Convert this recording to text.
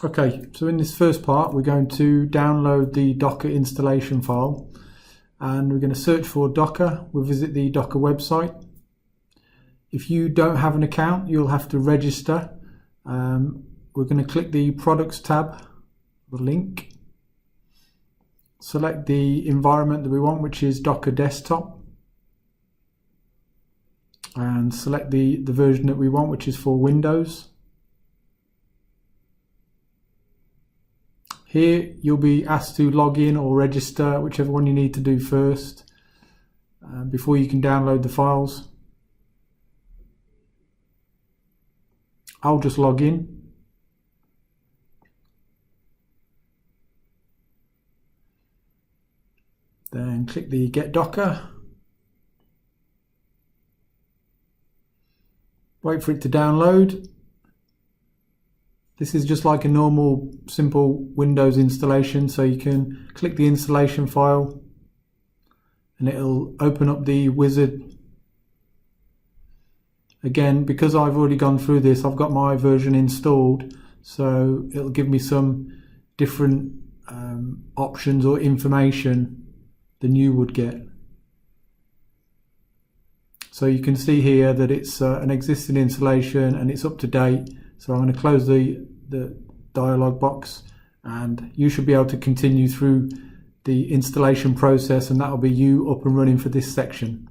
Okay, so in this first part we're going to download the Docker installation file, and we're going to search for Docker. We'll visit the Docker website. If you don't have an account, you'll have to register. We're going to click the Products tab, the link, select the environment that we want, which is Docker Desktop, and select the version that we want, which is for Windows. Here you'll be asked to log in or register, whichever one you need to do first, before you can download the files. I'll just log in. Then click the Get Docker. Wait for it to download. This is just like a normal simple Windows installation, so you can click the installation file and it'll open up the wizard. Again, because I've already gone through this, I've got my version installed, so it'll give me some different options or information than you would get. So you can see here that it's an existing installation and it's up to date. So I'm going to close the dialog box, and you should be able to continue through the installation process, and that will be you up and running for this section.